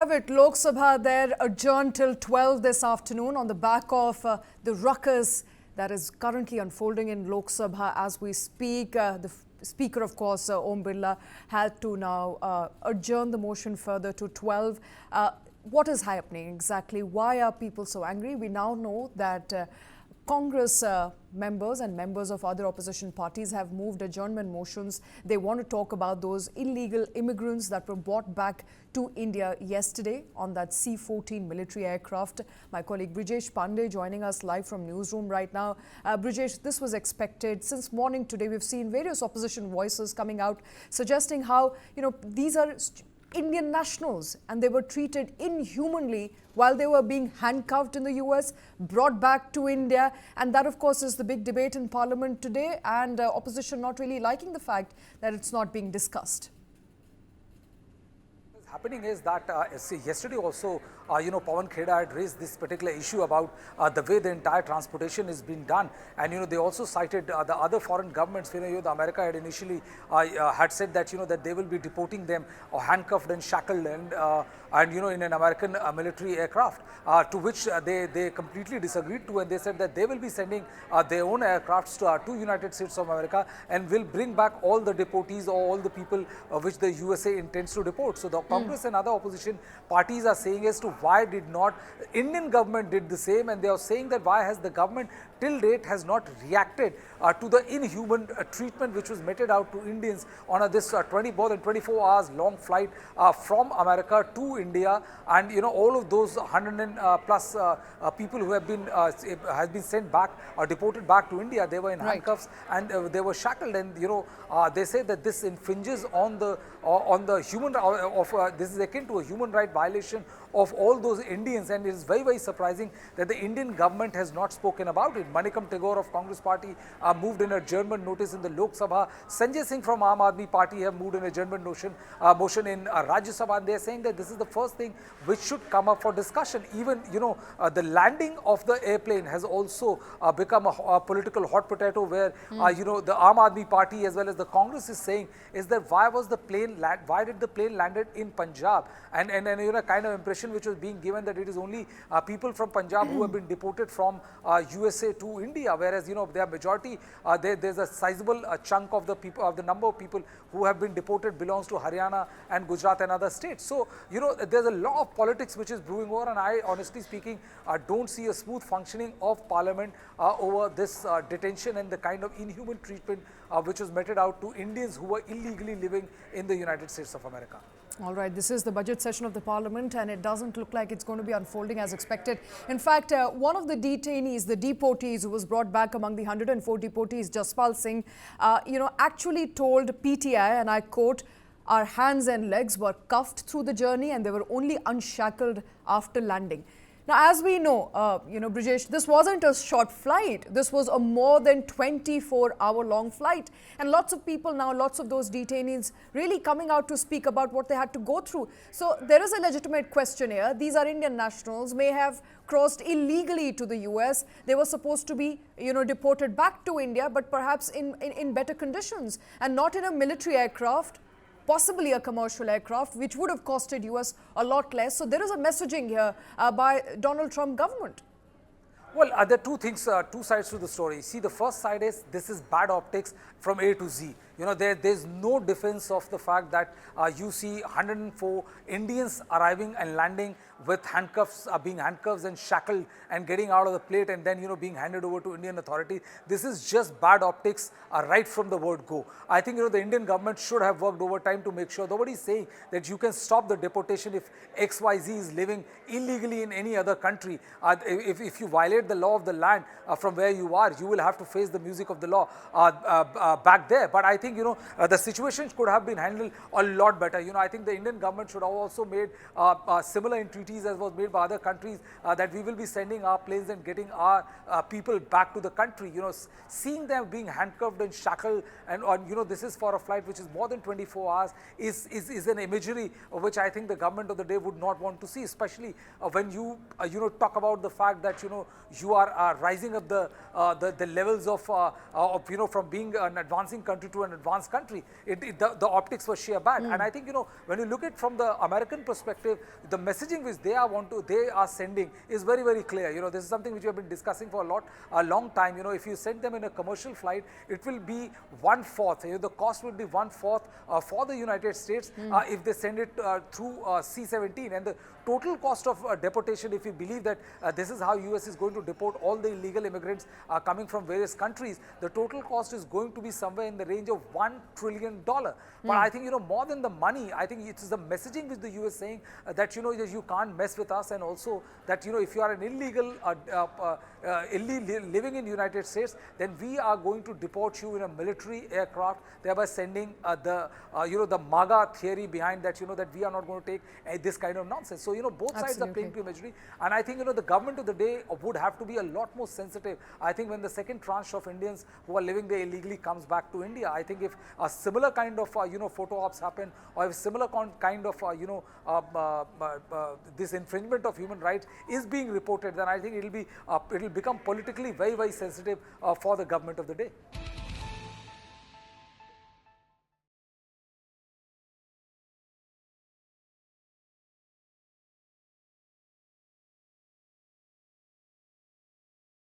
Lok Sabha there adjourned till 12 this afternoon on the back of the ruckus that is currently unfolding in Lok Sabha as we speak. The Speaker, of course, Om Birla, had to now adjourn the motion further to 12. What is happening exactly? Why are people so angry? We now know that Congress members and members of other opposition parties have moved adjournment motions. They want to talk about those illegal immigrants that were brought back to India yesterday on that C-14 military aircraft. My colleague Brijesh Pandey joining us live from newsroom right now. Brijesh, this was expected. Since morning today, we've seen various opposition voices coming out suggesting how, these are Indian nationals and they were treated inhumanly while they were being handcuffed in the US, brought back to India. And that, of course, is the big debate in Parliament today, and opposition not really liking the fact that it's not being discussed. Happening is that yesterday also, Pawan Kheda had raised this particular issue about the way the entire transportation is being done, and they also cited the other foreign governments. The America had initially had said that that they will be deporting them handcuffed and shackled and in an American military aircraft, to which they completely disagreed to, and they said that they will be sending their own aircrafts to United States of America and will bring back all the deportees or all the people which the USA intends to deport. So the Congress and other opposition parties are saying as to why did not Indian government did the same, and they are saying that why has the government till date has not reacted to the inhuman treatment which was meted out to Indians on this more than 24 hours long flight from America to India, and all of those 100 plus people who have been sent back or deported back to India, they were in handcuffs and they were shackled, and they say that this infringes on the human this is akin to a human right violation of all those Indians, and it is very, very surprising that the Indian government has not spoken about it. Manikam Tagore of Congress Party moved in adjournment notice in the Lok Sabha. Sanjay Singh from Aam Aadmi Party have moved in adjournment motion in Rajya Sabha, and they are saying that this is the first thing which should come up for discussion. Even the landing of the airplane has also become a political hot potato, where the Aam Aadmi Party as well as the Congress is saying is that why did the plane landed in Punjab, and kind of impression which was being given that it is only people from Punjab who have been deported from USA to India, whereas their majority, there's a sizable chunk of the number of people who have been deported belongs to Haryana and Gujarat and other states. So there's a lot of politics which is brewing over, and I honestly speaking don't see a smooth functioning of Parliament over this detention and the kind of inhuman treatment which was meted out to Indians who were illegally living in the United States of America. All right, this is the budget session of the Parliament, and it doesn't look like it's going to be unfolding as expected. In fact, one of the detainees, the deportees who was brought back among the 104 deportees, Jaspal Singh, actually told PTI, and I quote, "Our hands and legs were cuffed through the journey and they were only unshackled after landing." Now, as we know, Brijesh, this wasn't a short flight. This was a more than 24-hour-long flight. And lots of people now, lots of those detainees really coming out to speak about what they had to go through. So there is a legitimate question here. These are Indian nationals, may have crossed illegally to the US. They were supposed to be, deported back to India, but perhaps in better conditions and not in a military aircraft, possibly a commercial aircraft, which would have costed US a lot less. So there is a messaging here by Donald Trump government. Well, there are two things, two sides to the story. See, the first side is this is bad optics from A to Z. There's no defense of the fact that you see 104 Indians arriving and landing with handcuffs, being handcuffed and shackled and getting out of the plane and then, being handed over to Indian authorities. This is just bad optics right from the word go. I think, the Indian government should have worked overtime to make sure. Nobody's saying that you can stop the deportation if XYZ is living illegally in any other country. If you violate the law of the land from where you are, you will have to face the music of the law back there. But I think, the situation could have been handled a lot better. I think the Indian government should have also made similar entreaties as was made by other countries, that we will be sending our planes and getting our people back to the country. Seeing them being handcuffed and shackled and this is for a flight which is more than 24 hours is an imagery which I think the government of the day would not want to see, especially when you talk about the fact that you are rising up the levels of from being an advancing country to an an advanced country. The optics were sheer bad. And I think, when you look at from the American perspective, the messaging which they are sending is very, very clear. This is something which we have been discussing for a long time. If you send them in a commercial flight, it will be 1/4. The cost will be 1/4 for the United States if they send it through C-17. And the total cost of deportation, if you believe that this is how US is going to deport all the illegal immigrants coming from various countries, the total cost is going to be somewhere in the range of $1 trillion. But I think, more than the money, I think it is the messaging which the US saying that, that you can't mess with us, and also that, if you are an illegal living in United States, then we are going to deport you in a military aircraft, thereby sending the MAGA theory behind that, that we are not going to take this kind of nonsense. So, both sides are playing to imagery, and I think, the government of the day would have to be a lot more sensitive. I think when the second tranche of Indians who are living there illegally comes back to India, I think if a similar kind of, photo ops happen, or if similar kind of, this infringement of human rights is being reported, then I think it'll become politically very, very sensitive for the government of the day.